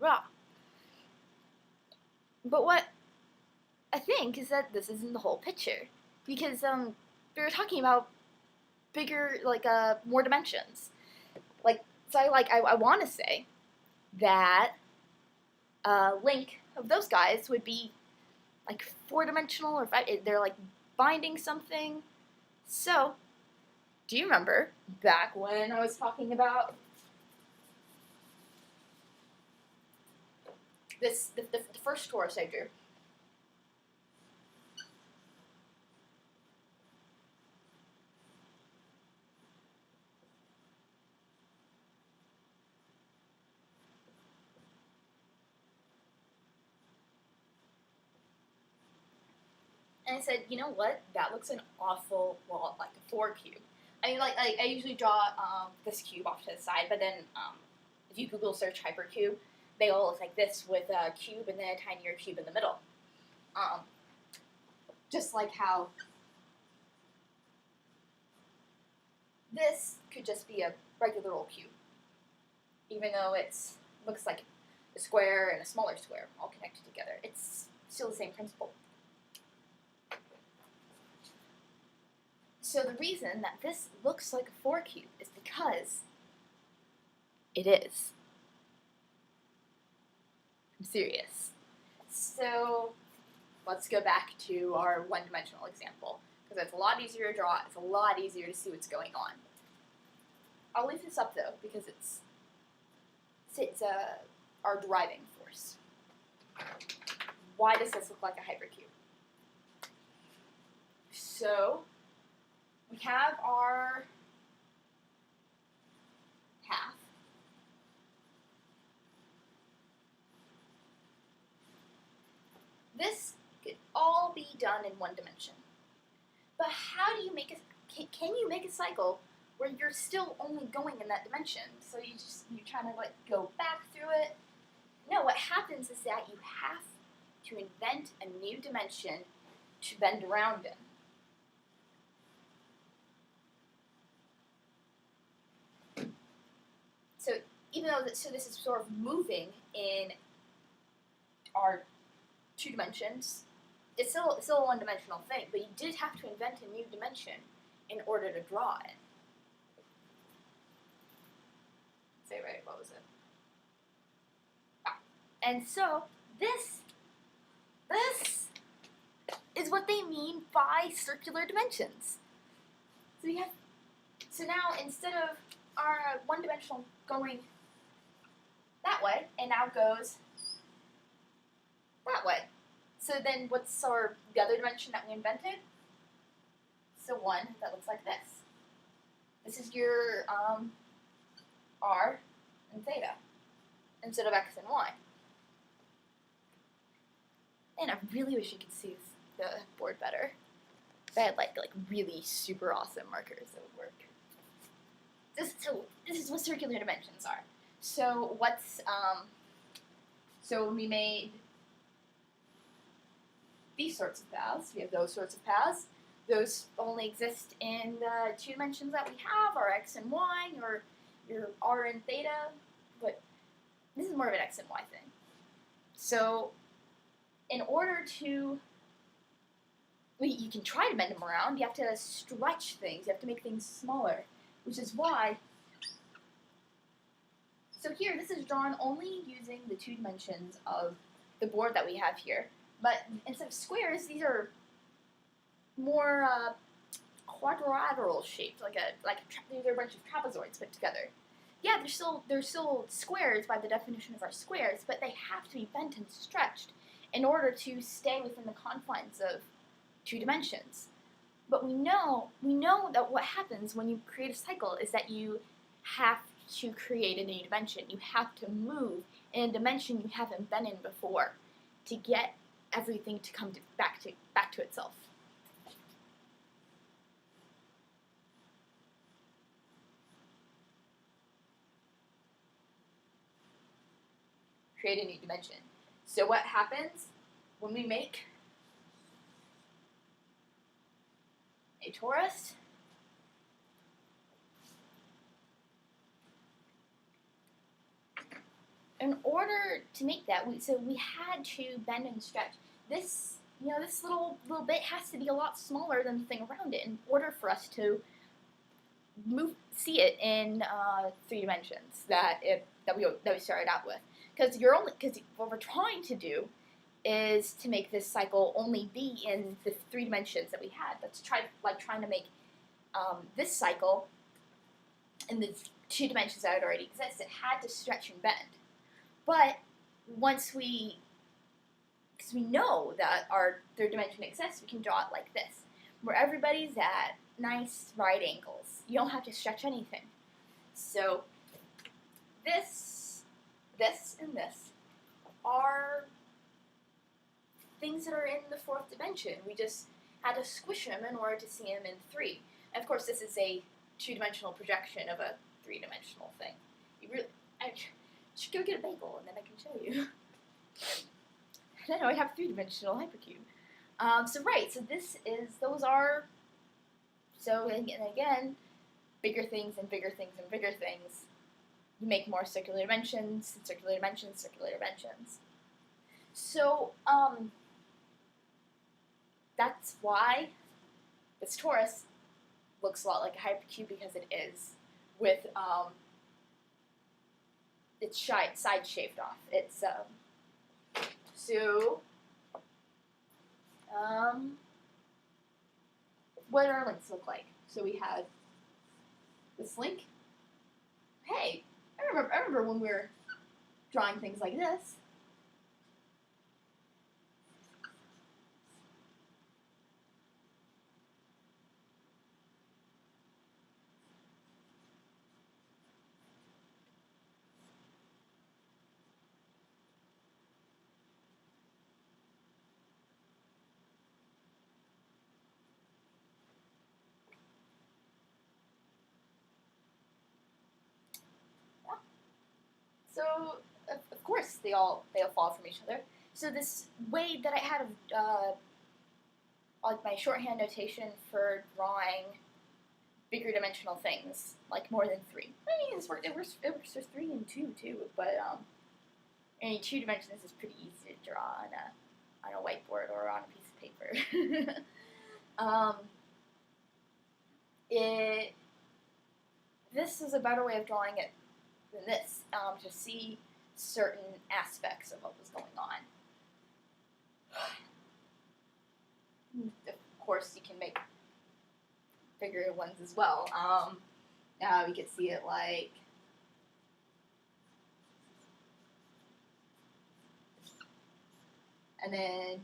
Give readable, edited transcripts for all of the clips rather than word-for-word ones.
draw. But what I think is that this isn't the whole picture, because we were talking about bigger, like more dimensions. I want to say that a link of those guys would be like 4-dimensional, or they're like binding something. So, do you remember back when I was talking about the first Torus I drew? And I said, you know what? That looks an awful lot like a 4 cube. I mean, like I usually draw this cube off to the side, but then if you Google search Hypercube, they all look like this with a cube and then a tinier cube in the middle. Just like how this could just be a regular old cube, even though it looks like a square and a smaller square all connected together. It's still the same principle. So the reason that this looks like a 4 cube is because it is. I'm serious. So let's go back to our one-dimensional example, because it's a lot easier to draw, it's a lot easier to see what's going on. I'll leave this up though, because it's our driving force. Why does this look like a hypercube? So we have our path. This could all be done in one dimension. But how do you make can you make a cycle where you're still only going in that dimension? So you're trying to like go back through it? No, what happens is that you have to invent a new dimension to bend around in. So even though this is sort of moving in our 2 dimensions, it's still a one-dimensional thing, but you did have to invent a new dimension in order to draw it. Say right, what was it? And so this is what they mean by circular dimensions. So now instead of our one-dimensional going that way, it now goes that way. So then what's the other dimension that we invented? So one that looks like this. This is your r and theta instead of x and y. And I really wish you could see the board better. If I had like really super awesome markers that would work. This is what circular dimensions are. So so when we made these sorts of paths, we have those sorts of paths. Those only exist in the 2 dimensions that we have, our x and y, or your r and theta, but this is more of an x and y thing. So in order to, you can try to bend them around, you have to stretch things, you have to make things smaller, which is why, so here this is drawn only using the 2 dimensions of the board that we have here, but instead of squares, these are more quadrilateral shaped, these are a bunch of trapezoids put together. Yeah, they're still squares by the definition of our squares, but they have to be bent and stretched in order to stay within the confines of 2 dimensions. But we know that what happens when you create a cycle is that you have to create a new dimension. You have to move in a dimension you haven't been in before to get everything to come back to itself. Create a new dimension. So what happens when we make a torus? in order to make that, we had to bend and stretch. This, this little bit has to be a lot smaller than the thing around it in order for us to see it in 3 dimensions that we started out with. Because what we're trying to do is to make this cycle only be in the 3 dimensions that we had. That's trying to make this cycle in the 2 dimensions that already exist. It had to stretch and bend. But because we know that our 3rd dimension exists, we can draw it like this, where everybody's at nice right angles. You don't have to stretch anything. So this, and this are things that are in the 4th dimension. We just had to squish them in order to see them in 3. And of course, this is a 2-dimensional projection of a 3-dimensional thing. I should go get a bagel and then I can show you. I know I have 3-dimensional Hypercube. And again, bigger things and bigger things and bigger things. You make more circular dimensions, and circular dimensions, circular dimensions. So, that's why this torus looks a lot like a hypercube, because it is, with its side shaved off. It's what do our links look like? So we have this link. Hey, I remember when we were drawing things like this. So, of course, they all fall from each other. So this way that I had like my shorthand notation for drawing bigger dimensional things, like more than 3. I mean, it works for 3 and 2 too, but in 2 dimensions is pretty easy to draw on a whiteboard or on a piece of paper. This is a better way of drawing it than this, to see certain aspects of what was going on. Of course, you can make bigger ones as well. Now we could see it like and then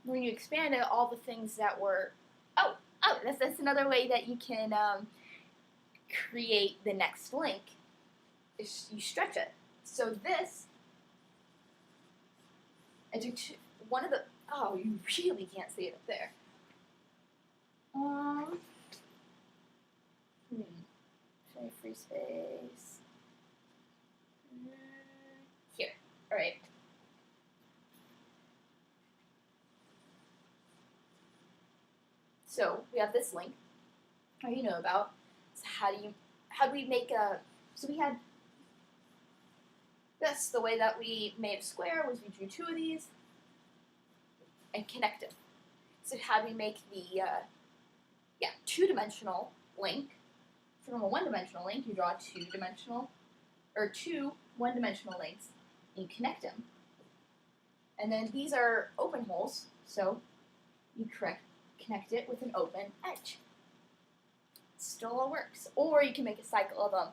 when you expand it, all the things that were that's another way that you can create the next link. Is you stretch it. So this, and one of the you really can't see it up there. Show me free space. Here. All right. So we have this link, you know about. So how do we make a? So we had this. The way that we made a square was we drew 2 of these and connected. So how do we make the 2-dimensional link? From a 1-dimensional link, you draw 2-dimensional or 2 1-dimensional links, and you connect them. And then these are open holes, so you connect it with an open edge. Still all works. Or you can make a cycle of them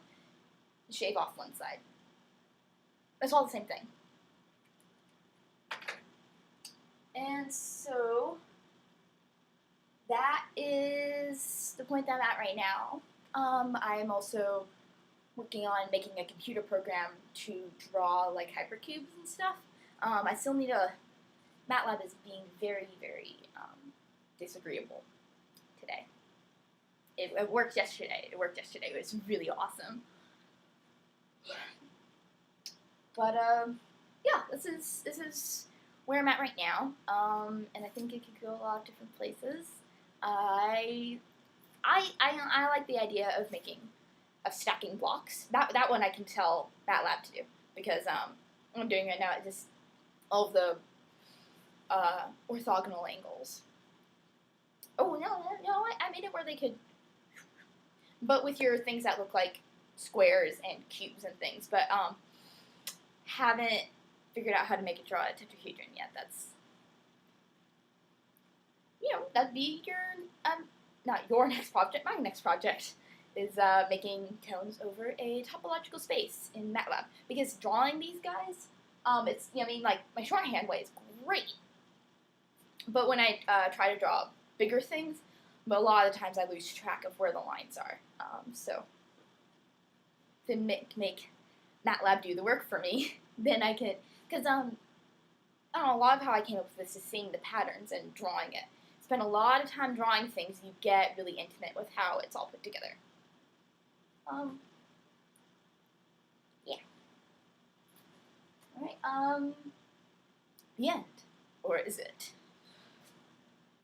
and shave off one side. It's all the same thing. And so that is the point that I'm at right now. I'm also working on making a computer program to draw like hypercubes and stuff. I still need MATLAB is being very, very disagreeable today. It worked yesterday. It was really awesome. But yeah, this is where I'm at right now, and I think it could go a lot of different places. I like the idea of stacking blocks. That one I can tell MATLAB to do because what I'm doing right now is just all of the orthogonal angles. Oh no! I made it where they could, but with your things that look like squares and cubes and things. But haven't figured out how to make it draw a tetrahedron yet. That's that'd be your not your next project. My next project is making cones over a topological space in MATLAB because drawing these guys, it's like my shorthand way is great, but when I try to draw bigger things, but a lot of the times I lose track of where the lines are. So to make MATLAB do the work for me, then I can, because I don't know, a lot of how I came up with this is seeing the patterns and drawing it. Spend a lot of time drawing things, you get really intimate with how it's all put together. Yeah. All right. The end, or is it?